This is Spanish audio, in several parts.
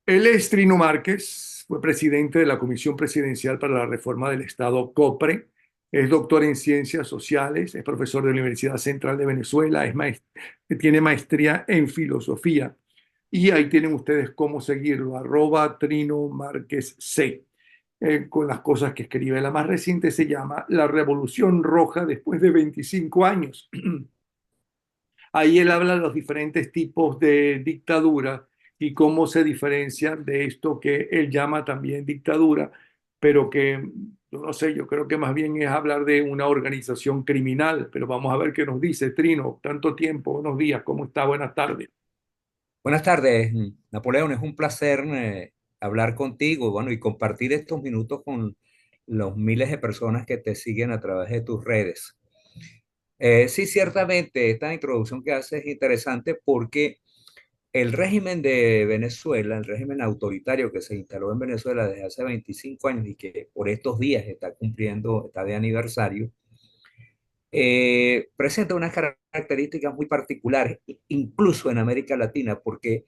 Él es Trino Márquez, fue presidente de la Comisión Presidencial para la Reforma del Estado COPRE, es doctor en Ciencias Sociales, es profesor de la Universidad Central de Venezuela, tiene maestría en Filosofía. Y ahí tienen ustedes cómo seguirlo, arroba Trino Márquez C, con las cosas que escribe. La más reciente se llama La Revolución Roja después de 25 años. Ahí él habla de los diferentes tipos de dictadura y cómo se diferencian de esto que él llama también dictadura, pero que, no sé, yo creo que más bien es hablar de una organización criminal, pero vamos a ver qué nos dice Trino. Tanto tiempo, buenos días, ¿cómo está? Buenas tardes. Buenas tardes, Napoleón. Es un placer hablar contigo, bueno, y compartir estos minutos con los miles de personas que te siguen a través de tus redes. Sí, ciertamente, esta introducción que haces es interesante porque el régimen de Venezuela, el régimen autoritario que se instaló en Venezuela desde hace 25 años y que por estos días está cumpliendo, está de aniversario, presenta unas características muy particulares, incluso en América Latina, porque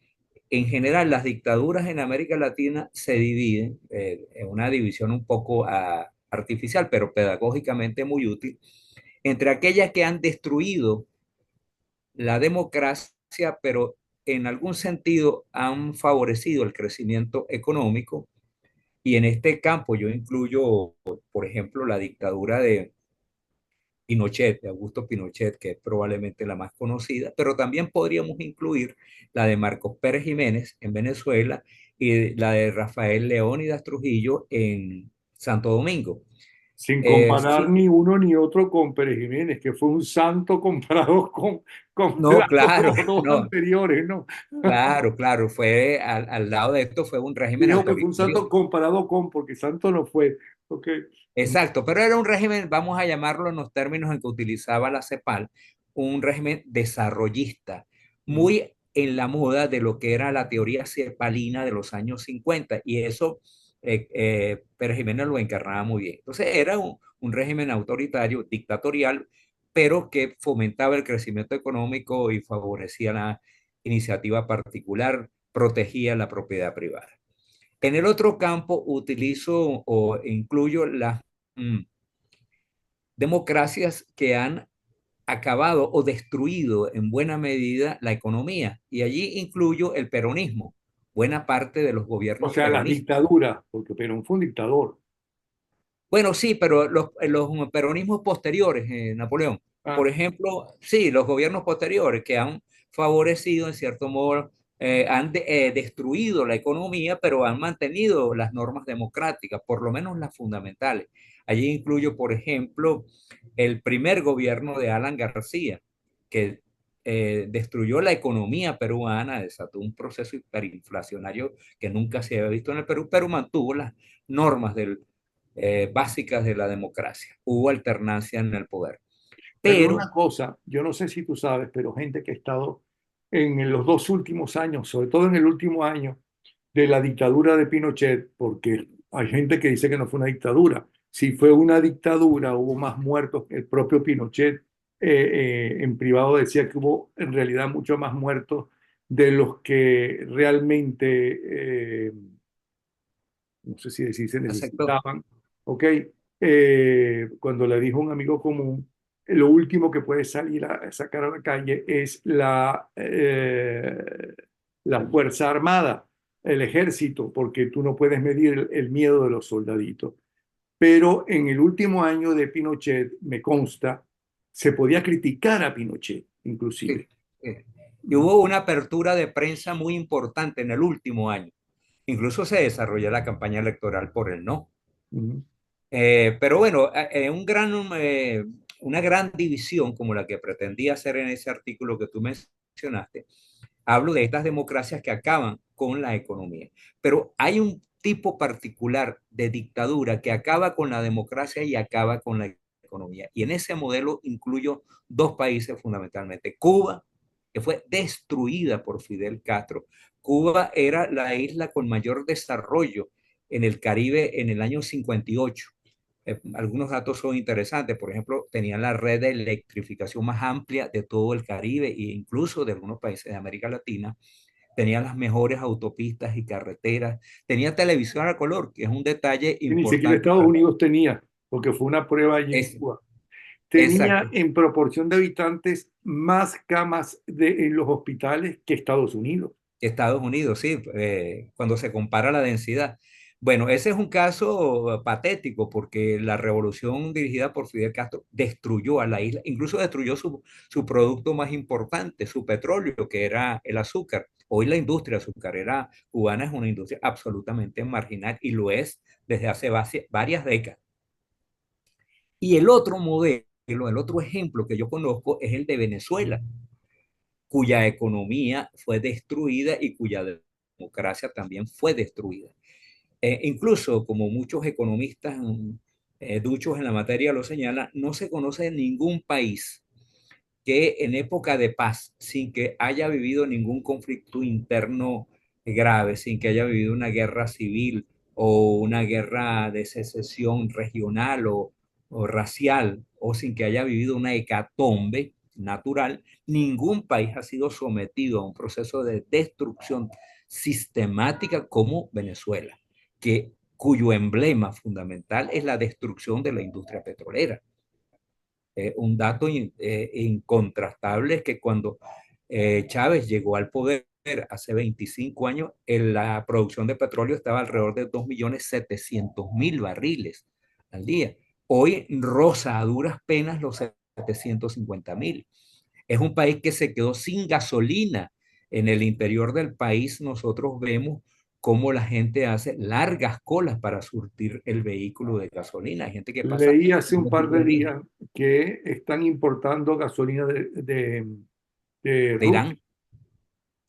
en general las dictaduras en América Latina se dividen en una división un poco artificial, pero pedagógicamente muy útil, entre aquellas que han destruido la democracia, pero en algún sentido han favorecido el crecimiento económico. Y en este campo yo incluyo, por ejemplo, la dictadura de Pinochet, de Augusto Pinochet, que es probablemente la más conocida, pero también podríamos incluir la de Marcos Pérez Jiménez en Venezuela y la de Rafael Leónidas Trujillo en Santo Domingo. Sin comparar Sí, ni uno ni otro con Pérez Jiménez, que fue un santo comparado con no, claro, los dos no, anteriores, ¿no? claro, fue al lado de esto fue un régimen Dijo que fue un autoritario. santo comparado con, porque santo no fue. Ok. Exacto, pero era un régimen, vamos a llamarlo en los términos en que utilizaba la CEPAL, un régimen desarrollista, Ujú. muy en la moda de lo que era la teoría cepalina de los años 50, y eso Pérez Jiménez lo encarnaba muy bien. Entonces era un régimen autoritario, dictatorial, pero que fomentaba el crecimiento económico y favorecía la iniciativa particular, protegía la propiedad privada. En el otro campo utilizo o incluyo las mm, democracias que han acabado o destruido en buena medida la economía. Y allí incluyo el peronismo, buena parte de los O gobiernos sea, las peronistas. dictaduras, porque Perón fue un dictador. Bueno, sí, pero los peronismos posteriores, Napoleón, Ah, por ejemplo, sí, los gobiernos posteriores que han favorecido, en cierto modo, destruido la economía, pero han mantenido las normas democráticas, por lo menos las fundamentales. Allí incluyo, por ejemplo, el primer gobierno de Alan García, que destruyó la economía peruana, desató un proceso hiperinflacionario que nunca se había visto en el Perú, pero mantuvo las normas básicas de la democracia. Hubo alternancia en el poder. pero una Pero, cosa, yo no sé si tú sabes, pero gente que ha estado en los dos últimos años, sobre todo en el último año de la dictadura de Pinochet, porque hay gente que dice que no fue una dictadura. Si fue una dictadura, hubo más muertos. El propio Pinochet en privado decía que hubo en realidad mucho más muertos de los que realmente no sé si decir se acepto, necesitaban, ¿ok? Cuando le dijo un amigo común, lo último que puede salir a sacar a la calle es la Fuerza Armada, el ejército, porque tú no puedes medir el miedo de los soldaditos. Pero en el último año de Pinochet, me consta, se podía criticar a Pinochet, sí, inclusive. sí. Y hubo una apertura de prensa muy importante en el último año. Incluso se desarrolló la campaña electoral por el no. Ujú. Pero bueno, una gran división como la que pretendía hacer en ese artículo que tú mencionaste, hablo de estas democracias que acaban con la economía. Pero hay un tipo particular de dictadura que acaba con la democracia y acaba con la economía. Y en ese modelo incluyo dos países fundamentalmente. Cuba, que fue destruida por Fidel Castro. Cuba era la isla con mayor desarrollo en el Caribe en el año 58. Algunos datos son interesantes. Por ejemplo, tenían la red de electrificación más amplia de todo el Caribe e incluso de algunos países de América Latina. tenía las mejores autopistas y carreteras, tenía televisión a color, que es un detalle Que ni siquiera importante Estados para... Unidos tenía, porque fue una prueba allí en Es, Cuba. Tenía exacto, en proporción de habitantes más camas en los hospitales que Estados Unidos. Estados Unidos, sí, cuando se compara la densidad. Bueno, ese es un caso patético porque la revolución dirigida por Fidel Castro destruyó a la isla, incluso destruyó su producto más importante, su petróleo, que era el azúcar. Hoy la industria azucarera cubana es una industria absolutamente marginal y lo es desde hace varias décadas. Y el otro modelo, el otro ejemplo que yo conozco es el de Venezuela, cuya economía fue destruida y cuya democracia también fue destruida. Incluso, como muchos economistas duchos en la materia lo señalan, no se conoce ningún país que en época de paz, sin que haya vivido ningún conflicto interno grave, sin que haya vivido una guerra civil o una guerra de secesión regional o racial, o sin que haya vivido una hecatombe natural, ningún país ha sido sometido a un proceso de destrucción sistemática como Venezuela, cuyo emblema fundamental es la destrucción de la industria petrolera. Un dato incontrastable es que cuando Chávez llegó al poder hace 25 años, la producción de petróleo estaba alrededor de 2.700.000 barriles al día. Hoy roza a duras penas los 750.000. Es un país que se quedó sin gasolina. En el interior del país nosotros vemos cómo la gente hace largas colas para surtir el vehículo de gasolina. Hay gente que pasa Leí hace un 2 y par de 3 días días que están importando gasolina de de Rusia, Irán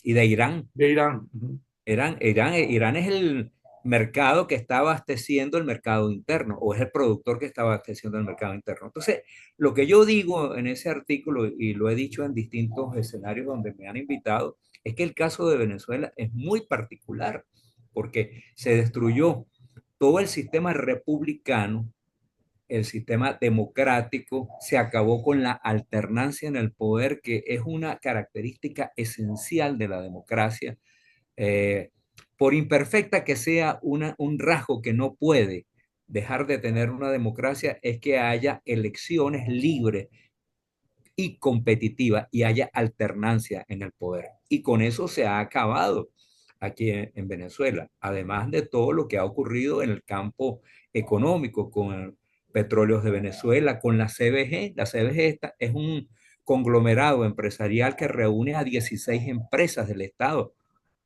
y de Irán. de Irán. Ujú. Irán es el mercado que está abasteciendo el mercado interno o es el productor que está abasteciendo el mercado interno. Entonces, lo que yo digo en ese artículo, y lo he dicho en distintos escenarios donde me han invitado, es que el caso de Venezuela es muy particular porque se destruyó todo el sistema republicano, el sistema democrático, se acabó con la alternancia en el poder, que es una característica esencial de la democracia. eh, por imperfecta que sea un rasgo que no puede dejar de tener una democracia, es que haya elecciones libres y competitivas y haya alternancia en el poder. Y con eso se ha acabado aquí en Venezuela, además de todo lo que ha ocurrido en el campo económico con Petróleos de Venezuela, con la CBG. La CBG es un conglomerado empresarial que reúne a 16 empresas del Estado,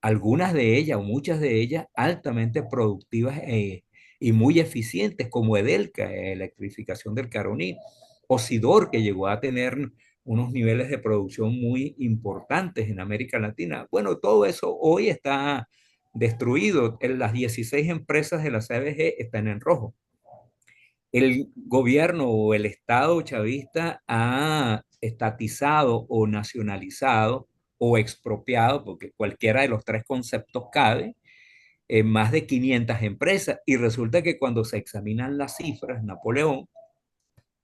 algunas de ellas o muchas de ellas altamente productivas y muy eficientes, como Edelca, electrificación del Caroní, o Sidor, que llegó a tener unos niveles de producción muy importantes en América Latina. Bueno, todo eso hoy está destruido. Las 16 empresas de la CBG están en rojo. El gobierno o el Estado chavista ha estatizado o nacionalizado o expropiado, porque cualquiera de los tres conceptos cabe, en más de 500 empresas. Y resulta que cuando se examinan las cifras, Napoleón,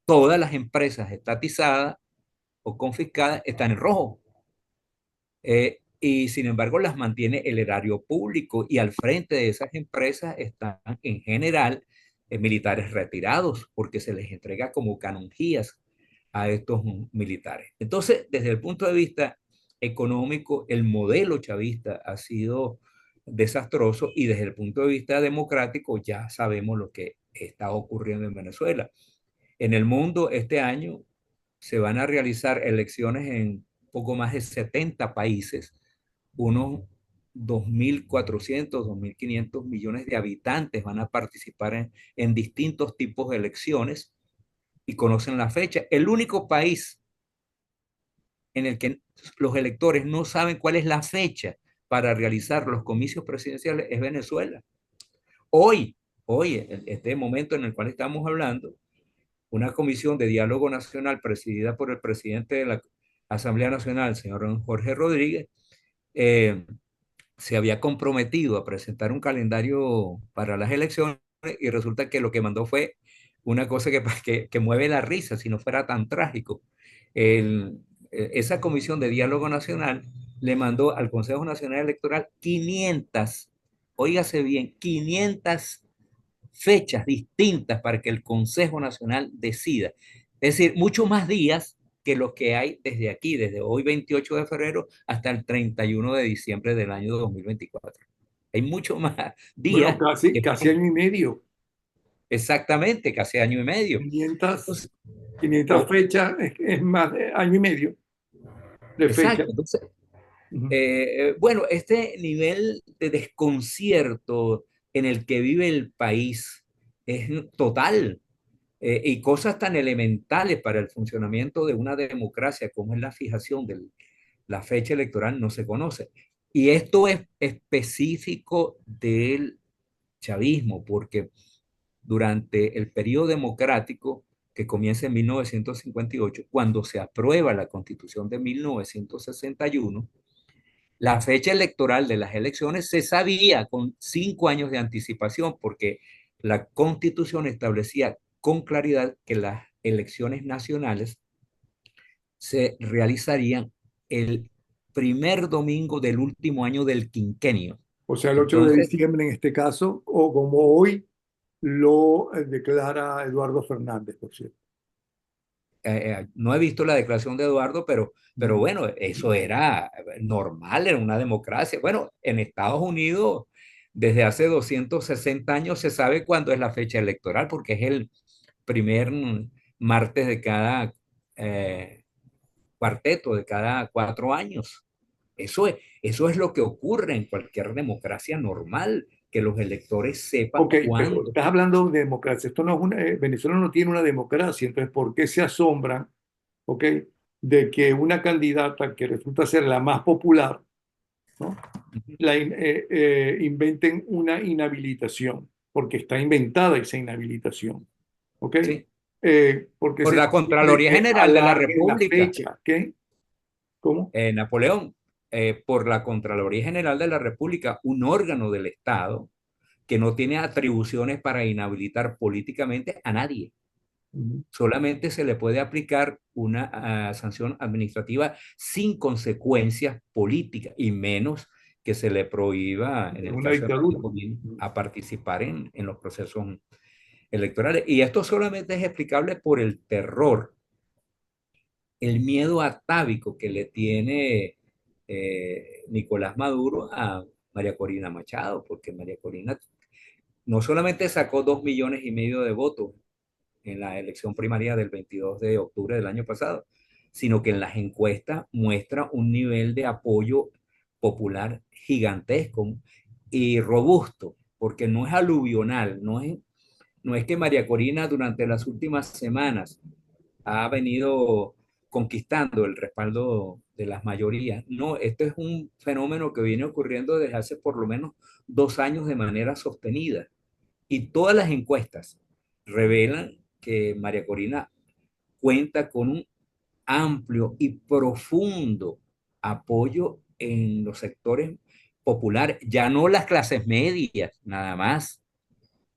todas las empresas estatizadas o confiscadas están en rojo. Y sin embargo las mantiene el erario público y al frente de esas empresas están en general militares retirados porque se les entrega como canonjías a estos militares. Entonces, desde el punto de vista económico, el modelo chavista ha sido desastroso y desde el punto de vista democrático ya sabemos lo que está ocurriendo en Venezuela. En el mundo este año se van a realizar elecciones en poco más de 70 países, unos 2.400, 2.500 millones de habitantes van a participar en distintos tipos de elecciones y conocen la fecha. El único país en el que los electores no saben cuál es la fecha para realizar los comicios presidenciales es Venezuela. Hoy, hoy, en este momento en el cual estamos hablando, una comisión de diálogo nacional presidida por el presidente de la Asamblea Nacional, señor Jorge Rodríguez, eh, se había comprometido a presentar un calendario para las elecciones y resulta que lo que mandó fue una cosa que mueve la risa, si no fuera tan trágico. Esa comisión de diálogo nacional le mandó al Consejo Nacional Electoral 500, óigase bien, 500 fechas distintas para que el Consejo Nacional decida. Es decir, mucho más días que los que hay desde aquí, desde hoy 28 de febrero hasta el 31 de diciembre del año 2024. Hay mucho más Bueno, días que casi año y medio. exactamente, casi año y medio. 500, Entonces, 500 o- fechas es más de año y medio de fecha. exacto. Entonces, Ujú. bueno, este nivel de desconcierto en el que vive el país es total. Y cosas tan elementales para el funcionamiento de una democracia como es la fijación de la fecha electoral no se conoce. Y esto es específico del chavismo, porque durante el periodo democrático que comienza en 1958, cuando se aprueba la Constitución de 1961, la fecha electoral de las elecciones se sabía con 5 años de anticipación porque la Constitución establecía con claridad que las elecciones nacionales se realizarían el primer domingo del último año del quinquenio. O sea, el 8 de Entonces, diciembre en este caso, o como hoy lo declara Eduardo Fernández, por cierto. no he visto la declaración de Eduardo, pero Ujú. bueno, eso era normal en una democracia. Bueno, en Estados Unidos, desde hace 260 años se sabe cuándo es la fecha electoral, porque es el primer martes de cada eh, cuarteto, de cada 4 años. Eso es lo que ocurre en cualquier democracia normal, que los electores sepan Ok, pero cuándo. estás hablando de democracia. Esto no es una, Venezuela no tiene una democracia, entonces, ¿por qué se asombran, ok, de que una candidata que resulta ser la más popular, ¿no? Inventen una inhabilitación, porque está inventada esa inhabilitación, ¿ok? Sí, Porque por se la exige Contraloría que General de la alarguen la República. fecha, ¿qué? ¿Cómo? Napoleón, por la Contraloría General de la República, un órgano del Estado que no tiene atribuciones para inhabilitar políticamente a nadie. Ujú. Solamente se le puede aplicar una sanción administrativa sin consecuencias políticas y menos que se le prohíba, en Es el una caso de dictadura. María, a participar en los procesos electorales. Y esto solamente es explicable por el terror, el miedo atávico que le tiene Nicolás Maduro a María Corina Machado, porque María Corina no solamente sacó 2,5 millones de votos en la elección primaria del 22 de octubre del año pasado, sino que en las encuestas muestra un nivel de apoyo popular gigantesco y robusto, porque no es aluvional, no es que María Corina durante las últimas semanas ha venido conquistando el respaldo de las mayorías. No, esto es un fenómeno que viene ocurriendo desde hace por lo menos 2 años de manera sostenida. Y todas las encuestas revelan que María Corina cuenta con un amplio y profundo apoyo en los sectores populares, ya no las clases medias nada más,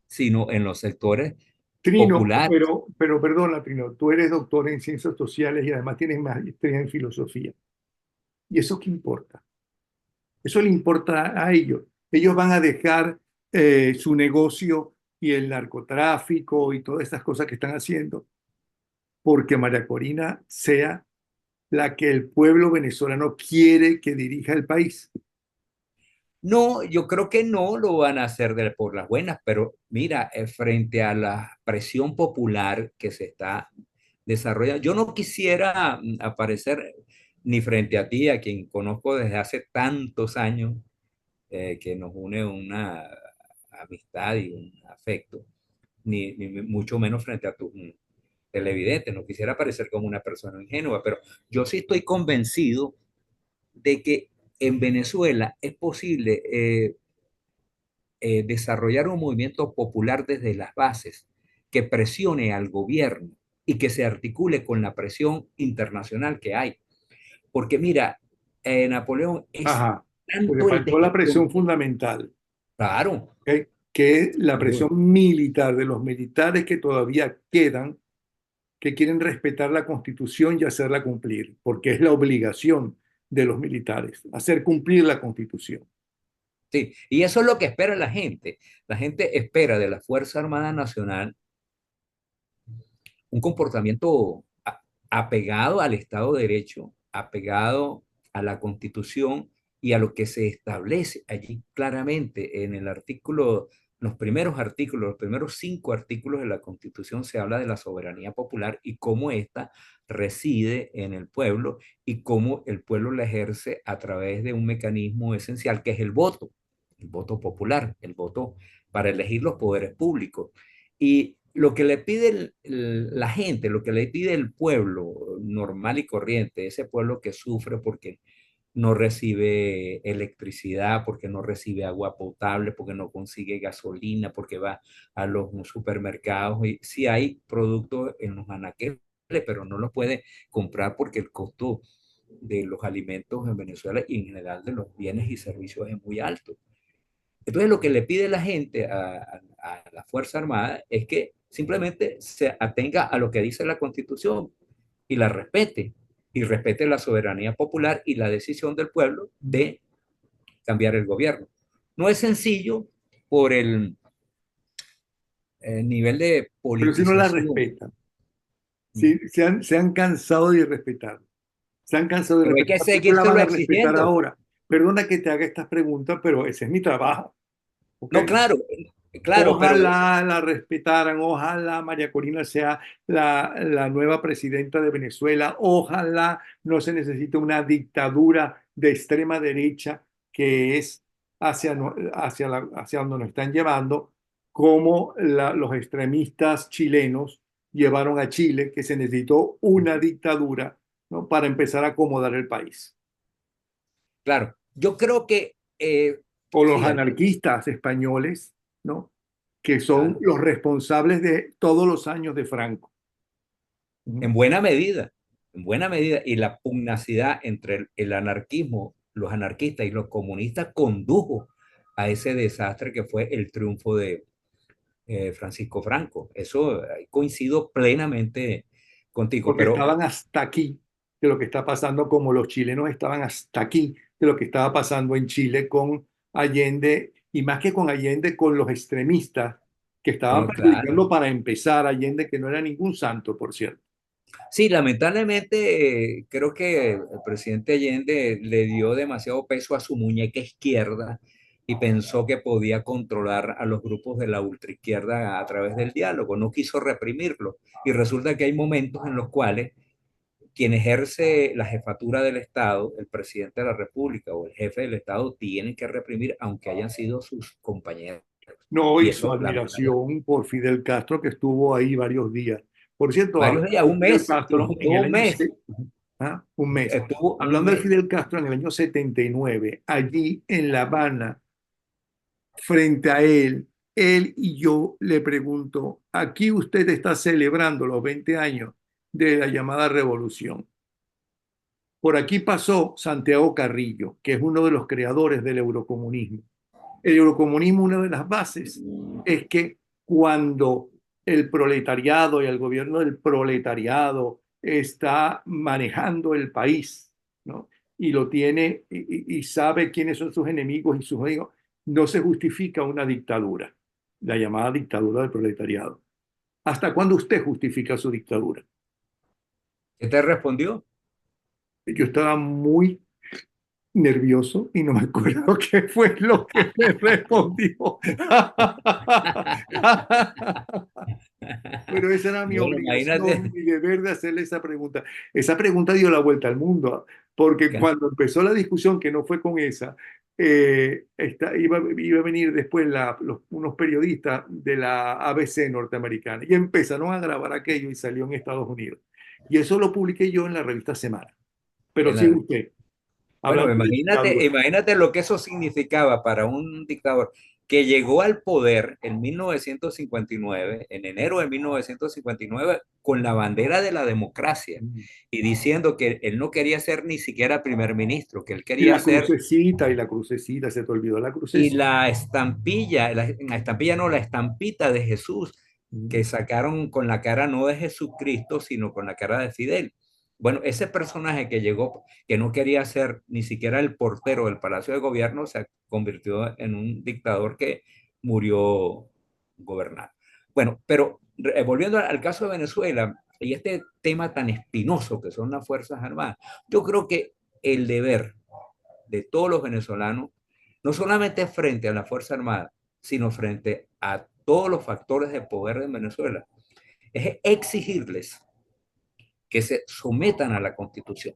sino en los sectores Trino, populares. pero perdona, Trino, tú eres doctor en ciencias sociales y además tienes maestría en filosofía. ¿Y eso qué importa? Eso le importa a ellos. Ellos van a dejar su negocio y el narcotráfico y todas estas cosas que están haciendo porque María Corina sea la que el pueblo venezolano quiere que dirija el país. No, yo creo que no lo van a hacer por las buenas, pero mira, frente a la presión popular que se está desarrollando, yo no quisiera aparecer ni frente a ti, a quien conozco desde hace tantos años, que nos une una amistad y un afecto, ni mucho menos frente a tus televidentes, no quisiera parecer como una persona ingenua, pero yo sí estoy convencido de que en Venezuela es posible desarrollar un movimiento popular desde las bases que presione al gobierno y que se articule con la presión internacional que hay. Porque mira, Napoleón es Ajá, porque tanto el faltó la presión descontento. fundamental, Claro, ¿ok? Que es la presión militar de los militares que todavía quedan, que quieren respetar la Constitución y hacerla cumplir, porque es la obligación. de los militares, hacer cumplir la Constitución. Sí, y eso es lo que espera la gente. La gente espera de la Fuerza Armada Nacional un comportamiento apegado al Estado de Derecho, apegado a la Constitución y a lo que se establece allí claramente en el artículo, los primeros 5 artículos de la Constitución se habla de la soberanía popular y cómo ésta reside en el pueblo y cómo el pueblo la ejerce a través de un mecanismo esencial que es el voto popular, el voto para elegir los poderes públicos. Y lo que le pide la gente, lo que le pide el pueblo normal y corriente, ese pueblo que sufre porque no recibe electricidad, porque no recibe agua potable, porque no consigue gasolina, porque va a los supermercados y sí hay productos en los anaqueles, pero no los puede comprar porque el costo de los alimentos en Venezuela y en general de los bienes y servicios es muy alto. Entonces, lo que le pide la gente a la Fuerza Armada es que simplemente se atenga a lo que dice la Constitución y la respete, y respete la soberanía popular y la decisión del pueblo de cambiar el gobierno. No es sencillo por el nivel de Pero si no la politización, respetan, si se han cansado de respetar, se han cansado de pero hay que respetar, ¿por qué la van seguírselo a respetar exigiendo. ahora? Perdona que te haga estas preguntas, pero ese es mi trabajo, ¿ok? No, claro, claro, pero Ojalá la respetaran, ojalá María Corina sea la nueva presidenta de Venezuela, ojalá no se necesite una dictadura de extrema derecha que es hacia donde nos están llevando, como los extremistas chilenos llevaron a Chile, que se necesitó una dictadura, ¿no? Para empezar a acomodar el país. claro, yo creo que, O los fíjate, anarquistas españoles, ¿no? Que son claro, los responsables de todos los años de Franco. en buena medida, en buena medida, y la pugnacidad entre el anarquismo, los anarquistas y los comunistas condujo a ese desastre que fue el triunfo de Francisco Franco. Eso coincido plenamente contigo, Porque pero estaban hasta aquí de lo que está pasando, como los chilenos estaban hasta aquí de lo que estaba pasando en Chile con Allende, y más que con Allende, con los extremistas que estaban claro. perjudicando para empezar a Allende, que no era ningún santo, por cierto. Sí, lamentablemente creo que el presidente Allende le dio demasiado peso a su muñeca izquierda y pensó que podía controlar a los grupos de la ultraizquierda a través del diálogo, no quiso reprimirlo. Y resulta que hay momentos en los cuales quien ejerce la jefatura del Estado, el presidente de la República o el jefe del Estado, tiene que reprimir aunque hayan sido sus compañeros. No, Y y su eso, lamentablemente, admiración por Fidel Castro, que estuvo ahí varios días. Por cierto, varios hablando días, de un Fidel mes, Castro, en tuvo el un año mes, un mes. estuvo un Hablando de mes. Fidel Castro, en el año 79, allí en La Habana, frente a él y yo le pregunto, aquí usted está celebrando los 20 años de la llamada revolución. Por aquí pasó Santiago Carrillo, que es uno de los creadores del eurocomunismo. El eurocomunismo, una de las bases es que cuando el proletariado y el gobierno del proletariado está manejando el país, ¿no? Y lo tiene y sabe quiénes son sus enemigos y sus amigos, no se justifica una dictadura, la llamada dictadura del proletariado. ¿Hasta cuándo usted justifica su dictadura? ¿Qué te respondió? Yo estaba muy nervioso y no me acuerdo qué fue lo que me respondió. Pero esa era mi Bueno, obligación, imagínate. mi deber de hacerle esa pregunta. Esa pregunta dio la vuelta al mundo, porque cuando empezó la discusión, que no fue con esa, iba a venir después unos periodistas de la ABC norteamericana y empezaron a grabar aquello y salió en Estados Unidos. Y eso lo publiqué yo en la revista Semana. Pero sigue usted, Bueno, hablando de dictadura. imagínate lo que eso significaba para un dictador que llegó al poder en 1959, en enero de 1959, con la bandera de la democracia y diciendo que él no quería ser ni siquiera primer ministro, que él quería ser, Y la crucecita, se te olvidó la y crucecita. la estampilla, la estampilla no, la estampita de Jesús, que sacaron con la cara no de Jesucristo, sino con la cara de Fidel. Bueno, ese personaje que llegó, que no quería ser ni siquiera el portero del Palacio de Gobierno, se convirtió en un dictador que murió gobernando. Bueno, pero volviendo al caso de Venezuela y este tema tan espinoso que son las Fuerzas Armadas, yo creo que el deber de todos los venezolanos, no solamente frente a la Fuerza Armada, sino frente a todos los factores de poder en Venezuela, es exigirles que se sometan a la Constitución.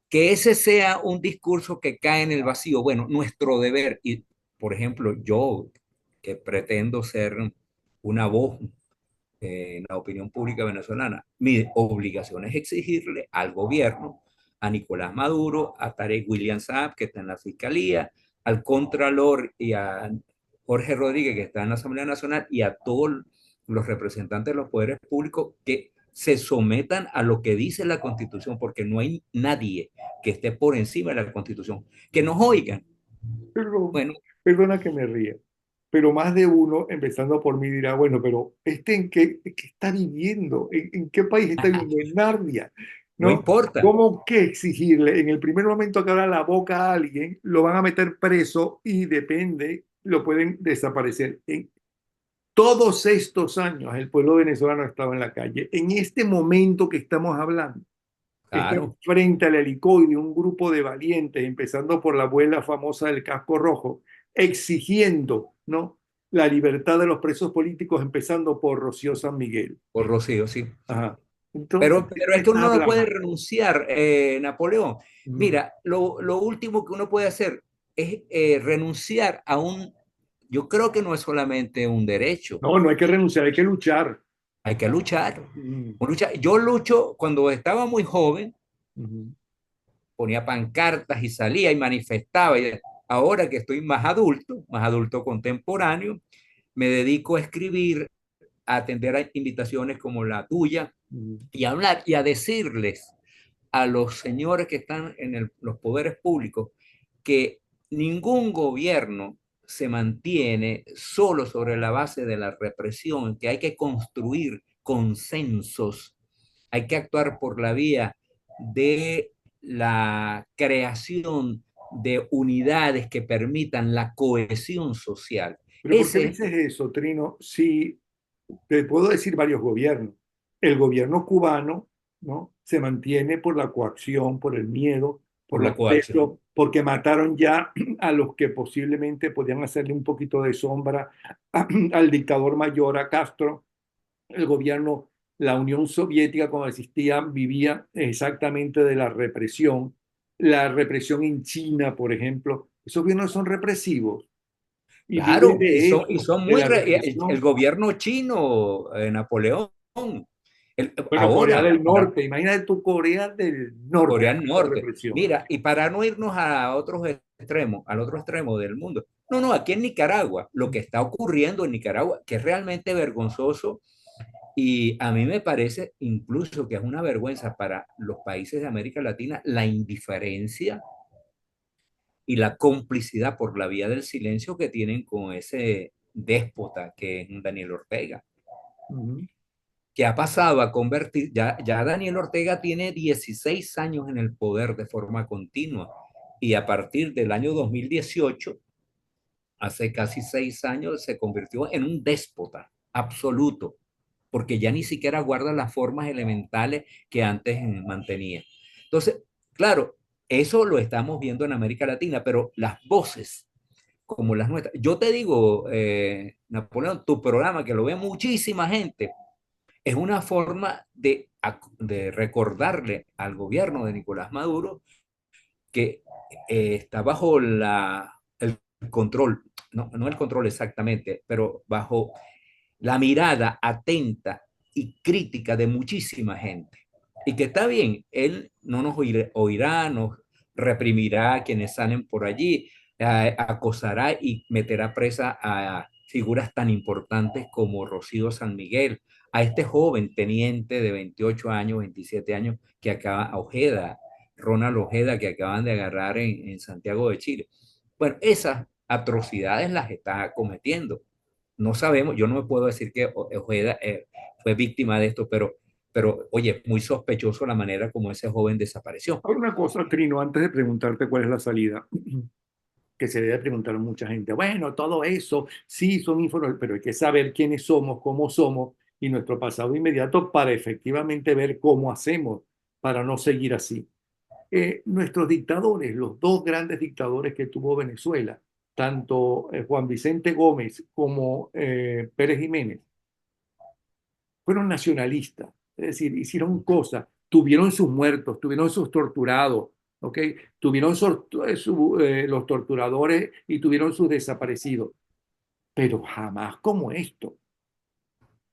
Que ese sea un discurso que cae en el vacío. Bueno, nuestro deber, y por ejemplo, yo que pretendo ser una voz en la opinión pública venezolana, mi obligación es exigirle al gobierno, a Nicolás Maduro, a Tarek William Saab, que está en la Fiscalía, al Contralor y a Jorge Rodríguez, que está en la Asamblea Nacional, y a todos los representantes de los poderes públicos que se sometan a lo que dice la Constitución, porque no hay nadie que esté por encima de la Constitución. Que nos oigan. Perdón, Bueno, perdona que me ría, pero más de uno, empezando por mí, dirá, bueno, pero en qué está viviendo? En qué país está viviendo? En Narnia, no ¿no? importa. ¿Cómo que exigirle? En el primer momento que abra la boca a alguien, lo van a meter preso y depende, lo pueden desaparecer. En todos estos años, el pueblo venezolano estaba en la calle. En este momento que estamos hablando, está Claro, frente al helicoide un grupo de valientes, empezando por la abuela famosa del casco rojo, exigiendo, ¿no?, la libertad de los presos políticos, empezando por Rocío San Miguel. por Rocío, sí. Ajá. Entonces, ¿de Pero qué es que está uno no puede hablando? renunciar, Napoleón. Mm. Mira, lo último que uno puede hacer es renunciar a un, yo creo que no es solamente un derecho, No, no hay que renunciar, hay que luchar. hay que luchar. Mm. Yo lucho cuando estaba muy joven, Mm. ponía pancartas y salía y manifestaba. Y ahora que estoy más adulto contemporáneo, me dedico a escribir, a atender a invitaciones como la tuya Mm. y a hablar y a decirles a los señores que están en los poderes públicos que ningún gobierno se mantiene solo sobre la base de la represión, que hay que construir consensos, hay que actuar por la vía de la creación de unidades que permitan la cohesión social. Pero ¿por qué Ese, dices eso, Trino? Si te puedo decir varios gobiernos. El gobierno cubano, ¿no?, se mantiene por la coacción, por el miedo, por por la los coacción. presos, porque mataron ya a los que posiblemente podían hacerle un poquito de sombra al dictador mayor, a Castro. El gobierno, la Unión Soviética, como existía, vivía exactamente de la represión en China, por ejemplo. Esos gobiernos son represivos y viven Claro, de eso, y son de muy, la el represión. gobierno chino, Napoleón, Bueno, Corea ahora, del para Norte, imagínate tu Corea del Norte, Corea del la Norte. represión. Mira, y para no irnos a otros extremos, al otro extremo del mundo. No, no, aquí en Nicaragua, lo que está ocurriendo en Nicaragua, que es realmente vergonzoso y a mí me parece incluso que es una vergüenza para los países de América Latina la indiferencia y la complicidad por la vía del silencio que tienen con ese déspota que es Daniel Ortega, Ujú. que ha pasado a convertir, ya Daniel Ortega tiene 16 años en el poder de forma continua y a partir del año 2018, hace casi 6 años, se convirtió en un déspota absoluto, porque ya ni siquiera guarda las formas elementales que antes mantenía. Entonces, claro, eso lo estamos viendo en América Latina, pero las voces como las nuestras. Yo te digo, Napoleón, tu programa, que lo ve muchísima gente, es una forma de recordarle al gobierno de Nicolás Maduro que está bajo el control, no el control exactamente, pero bajo la mirada atenta y crítica de muchísima gente. Y que está bien, él no nos oirá, nos reprimirá a quienes salen por allí, acosará y meterá presa a figuras tan importantes como Rocío San Miguel, a este joven teniente de 28 años, 27 años, que acaba, Ojeda, Ronald Ojeda, que acaban de agarrar en Santiago de Chile. Bueno, esas atrocidades las está cometiendo. No sabemos, yo no me puedo decir que Ojeda fue víctima de esto, pero pero oye, muy sospechoso la manera como ese joven desapareció. Ahora una cosa, Trino, antes de preguntarte cuál es la salida, que se debe preguntar mucha gente. Bueno, todo eso, sí, son informaciones, pero hay que saber quiénes somos y nuestro pasado inmediato para efectivamente ver cómo hacemos para no seguir así. Nuestros dictadores, los dos grandes dictadores que tuvo Venezuela, tanto Juan Vicente Gómez como Pérez Jiménez, fueron nacionalistas, es decir, hicieron cosas, tuvieron sus muertos, tuvieron sus torturados, ¿ok? Tuvieron los torturadores y tuvieron sus desaparecidos, pero jamás como esto.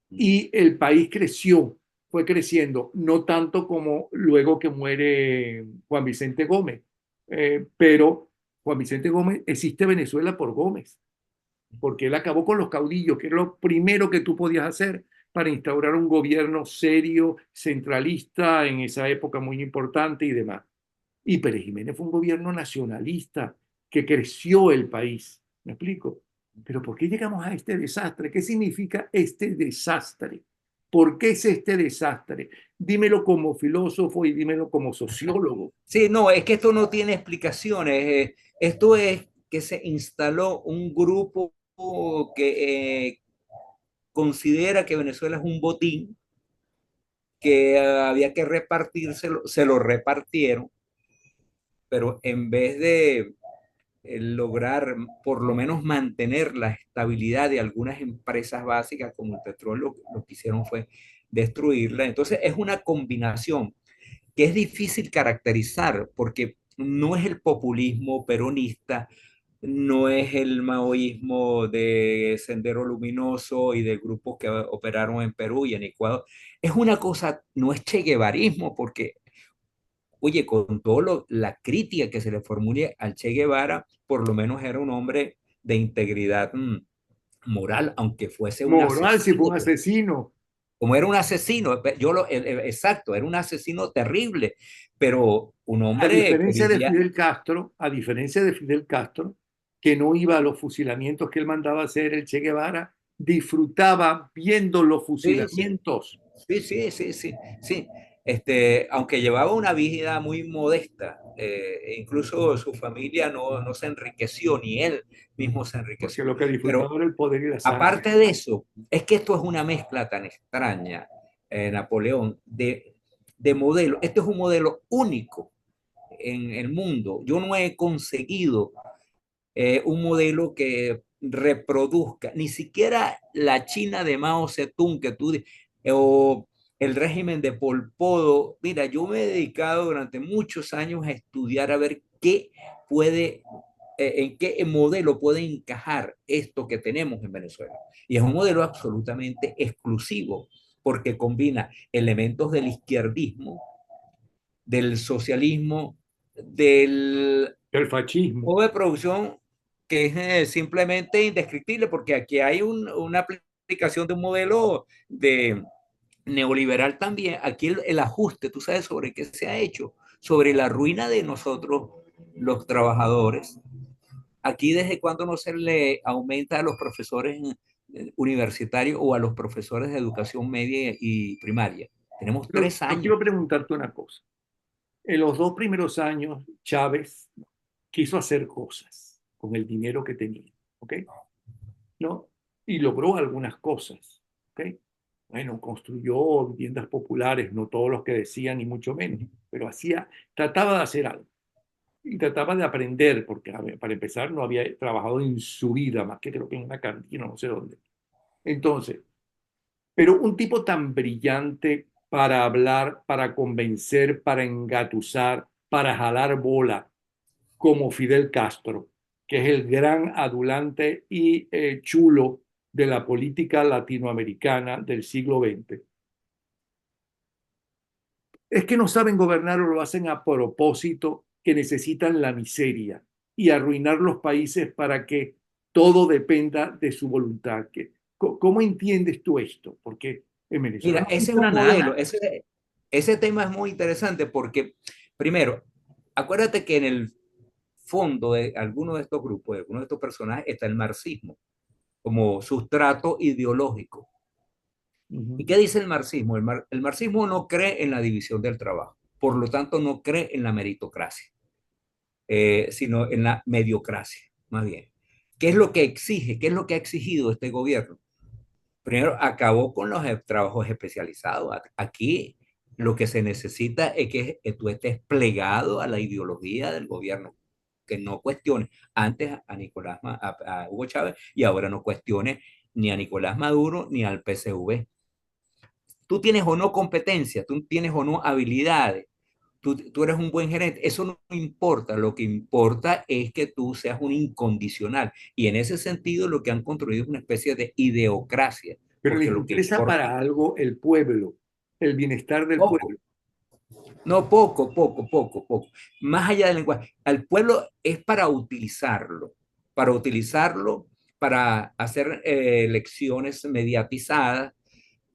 Y el país creció, fue creciendo, no tanto como luego que muere Juan Vicente Gómez, pero Juan Vicente Gómez, existe Venezuela por Gómez, porque él acabó con los caudillos, que es lo primero que tú podías hacer para instaurar un gobierno serio, centralista, en esa época muy importante y demás. Y Pérez Jiménez fue un gobierno nacionalista que creció el país. ¿Me explico? Pero ¿por qué llegamos a este desastre? ¿Qué significa este desastre? ¿Por qué es este desastre? Dímelo como filósofo y dímelo como sociólogo. Sí, no, es que esto no tiene explicaciones. Esto es que se instaló un grupo que considera que Venezuela es un botín, que había que repartírselo, se lo repartieron, pero en vez de lograr por lo menos mantener la estabilidad de algunas empresas básicas como el petróleo, lo que hicieron fue destruirla. Entonces es una combinación que es difícil caracterizar porque no es el populismo peronista, no es el maoísmo de Sendero Luminoso y de grupos que operaron en Perú y en Ecuador. Es una cosa, no es che guevarismo, porque, oye, con todo la crítica que se le formule al Che Guevara, por lo menos era un hombre de integridad moral, aunque fuese un Moral, si fue asesino. un asesino. Como era un asesino, exacto, era un asesino terrible, pero un A hombre que diferencia de vivía, Fidel Castro, a diferencia de Fidel Castro, que no iba a los fusilamientos que él mandaba hacer el Che Guevara, disfrutaba viendo los sí, sí, fusilamientos. sí, sí, sí, sí, sí. Aunque llevaba una vida muy modesta, e incluso su familia no se enriqueció, ni él mismo se Porque enriqueció. lo que Pero disfrutaba era el poder y la sangre. aparte de eso, es que esto es una mezcla tan extraña, Napoleón, de modelo. Este es un modelo único en el mundo. Yo no he conseguido un modelo que reproduzca ni siquiera la China de Mao Zedong que o el régimen de Pol Pot. Mira, yo me he dedicado durante muchos años a estudiar a ver qué puede, en qué modelo puede encajar esto que tenemos en Venezuela. Y es un modelo absolutamente exclusivo porque combina elementos del izquierdismo, del socialismo, del El fascismo. modo de producción que es simplemente indescriptible, porque aquí hay una aplicación de un modelo de neoliberal también. Aquí el ajuste, tú sabes sobre qué se ha hecho, sobre la ruina de nosotros, los trabajadores. Aquí desde cuando no se le aumenta a los profesores universitarios o a los profesores de educación media y primaria. Tenemos Pero tres yo años. quiero preguntarte una cosa. En los dos primeros años, Chávez quiso hacer cosas con el dinero que tenía, ¿ok? ¿No? Y logró algunas cosas, ¿ok? Bueno, construyó viviendas populares, no todos los que decían, ni mucho menos, pero trataba de hacer algo y trataba de aprender, porque a ver, para empezar no había trabajado en su vida, más que creo que en una cantina, no sé dónde. Entonces, pero un tipo tan brillante para hablar, para convencer, para engatusar, para jalar bola, como Fidel Castro, que es el gran adulante y chulo de la política latinoamericana del siglo XX. Es que no saben gobernar o lo hacen a propósito, que necesitan la miseria y arruinar los países para que todo dependa de su voluntad. ¿Cómo entiendes tú esto? Porque en Venezuela Mira, no ese es funciona un modelo, nada. ese tema es muy interesante porque, primero, acuérdate que en el fondo de algunos de estos grupos, de algunos de estos personajes, está el marxismo como sustrato ideológico. ¿Y Ujú. qué dice el marxismo? El marxismo no cree en la división del trabajo, por lo tanto no cree en la meritocracia, sino en la mediocracia, más bien. ¿Qué es lo que exige? ¿Qué es lo que ha exigido este gobierno? Primero, acabó con los trabajos especializados. Aquí lo que se necesita es que tú estés plegado a la ideología del gobierno, que no cuestione antes a a Hugo Chávez y ahora no cuestione ni a Nicolás Maduro ni al PSV. Tú tienes o no competencia, tú tienes o no habilidades, tú eres un buen gerente, eso no importa, lo que importa es que tú seas un incondicional. Y en ese sentido lo que han construido es una especie de ideocracia, Pero porque les lo que interesa importa, para algo el pueblo, el bienestar del poco, pueblo. no poco, poco, poco, poco, más allá del lenguaje, al pueblo es para utilizarlo, para hacer elecciones mediatizadas,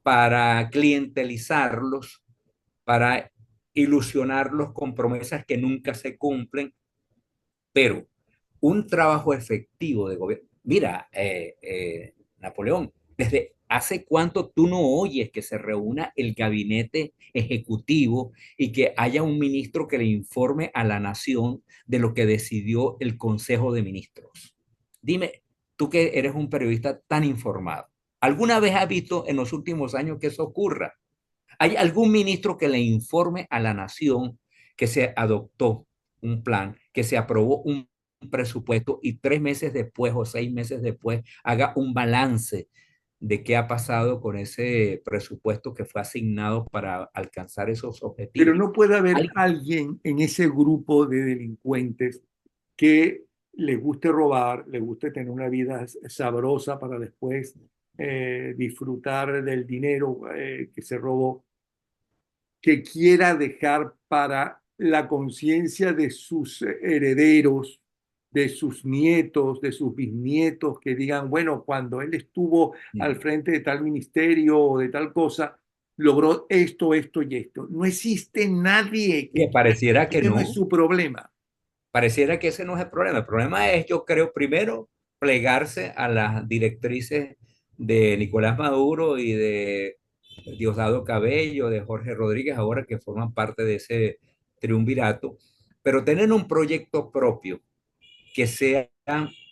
para clientelizarlos, para ilusionarlos con promesas que nunca se cumplen, pero un trabajo efectivo de gobierno. Mira, Napoleón, ¿desde hace cuánto tú no oyes que se reúna el gabinete ejecutivo y que haya un ministro que le informe a la nación de lo que decidió el Consejo de Ministros? Dime, tú que eres un periodista tan informado, ¿alguna vez has visto en los últimos años que eso ocurra? ¿Hay algún ministro que le informe a la nación que se adoptó un plan, que se aprobó un presupuesto y 3 meses después o 6 meses después haga un balance de qué ha pasado con ese presupuesto que fue asignado para alcanzar esos Pero objetivos? no puede haber ¿Alguien? alguien en ese grupo de delincuentes que les guste robar, les guste tener una vida sabrosa para después disfrutar del dinero que se robó, que quiera dejar para la conciencia de sus herederos, de sus nietos, de sus bisnietos, que digan, bueno, cuando él estuvo al frente de tal ministerio o de tal cosa, logró esto, esto y esto. No existe nadie Que que quiera, pareciera que ese no es no, su problema. pareciera que ese no es el problema. El problema es, yo creo, primero, plegarse a las directrices de Nicolás Maduro y de Diosdado Cabello, de Jorge Rodríguez, ahora que forman parte de ese triunvirato, pero tener un proyecto propio que sea,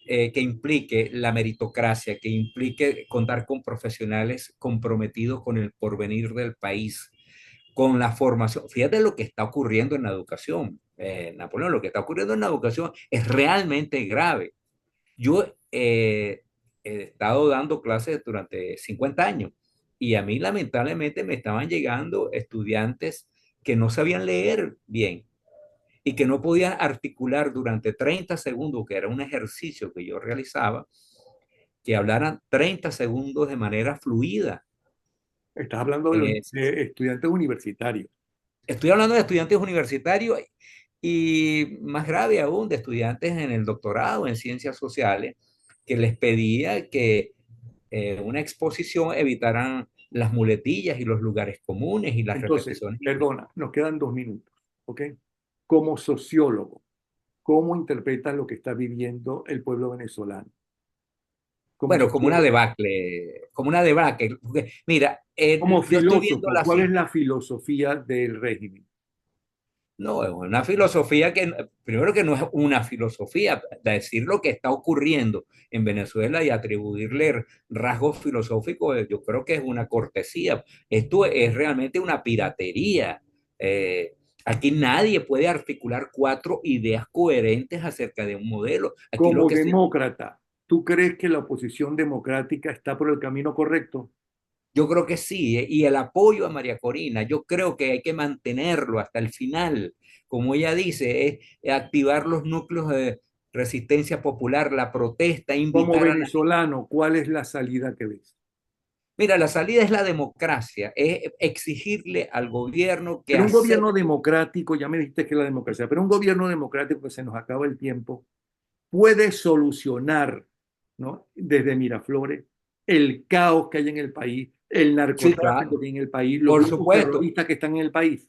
que implique la meritocracia, que implique contar con profesionales comprometidos con el porvenir del país, con la formación. Fíjate lo que está ocurriendo en la educación, Napoleón, lo que está ocurriendo en la educación es realmente grave. Yo he estado dando clases durante 50 años y a mí lamentablemente me estaban llegando estudiantes que no sabían leer bien y que no podían articular durante 30 segundos, que era un ejercicio que yo realizaba, que hablaran 30 segundos de manera fluida. Estás hablando de, Eh, de estudiantes universitarios. Estoy hablando de estudiantes universitarios y más grave aún, de estudiantes en el doctorado en ciencias sociales, que les pedía que una exposición evitaran las muletillas y los lugares comunes y las Entonces, repeticiones. perdona, nos quedan 2 minutos, ¿ok? Como sociólogo, ¿cómo interpretas lo que está viviendo el pueblo venezolano? Como Bueno, sociólogo, como una debacle. Porque, mira, como yo estoy viendo filósofo, la, ¿cuál es la filosofía del régimen? no, es una filosofía que, primero que no es una filosofía, decir lo que está ocurriendo en Venezuela y atribuirle rasgos filosóficos, yo creo que es una cortesía. Esto es realmente una piratería. Aquí nadie puede articular cuatro ideas coherentes acerca de un modelo. Aquí lo Como que se demócrata, ¿tú crees que la oposición democrática está por el camino correcto? Yo creo que sí, y el apoyo a María Corina, yo creo que hay que mantenerlo hasta el final. Como ella dice, es activar los núcleos de resistencia popular, la protesta, Como invitar a la gente. venezolano, ¿cuál es la salida que ves? Mira, la salida es la democracia, es exigirle al gobierno que Pero un gobierno acepte. democrático, ya me dijiste que es la democracia, pero un gobierno democrático que se nos acaba el tiempo, puede solucionar, ¿no? Desde Miraflores, el caos que hay en el país, el Sí, narcotráfico claro, que hay en el país, los por grupos supuesto. terroristas que están en el país.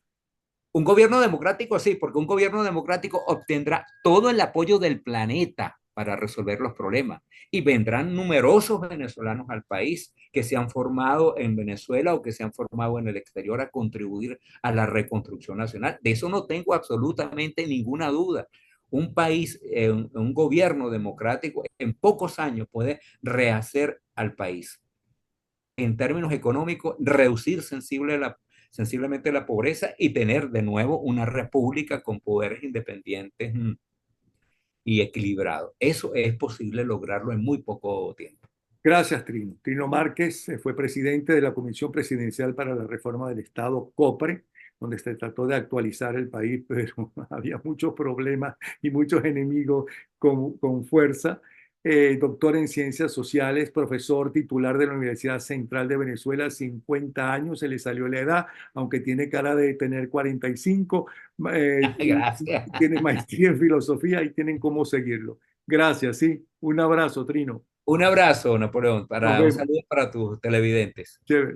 Un gobierno democrático, sí, porque un gobierno democrático obtendrá todo el apoyo del planeta para resolver los problemas. Y vendrán numerosos venezolanos al país que se han formado en Venezuela o que se han formado en el exterior a contribuir a la reconstrucción nacional. De eso no tengo absolutamente ninguna duda. Un país, un gobierno democrático, en pocos años puede rehacer al país. En términos económicos, reducir sensiblemente la pobreza y tener de nuevo una república con poderes independientes y equilibrados. Eso es posible lograrlo en muy poco tiempo. Gracias, Trino. Trino Márquez fue presidente de la Comisión Presidencial para la Reforma del Estado, COPRE, donde se trató de actualizar el país, pero había muchos problemas y muchos enemigos con fuerza. Doctor en Ciencias Sociales, profesor titular de la Universidad Central de Venezuela, 50 años, se le salió la edad, aunque tiene cara de tener 45, y Gracias. tiene maestría en filosofía y tienen cómo seguirlo. Gracias, sí. Un abrazo, Trino. Un abrazo, Napoleón, Nos un vemos. saludo para tus televidentes. Chévere.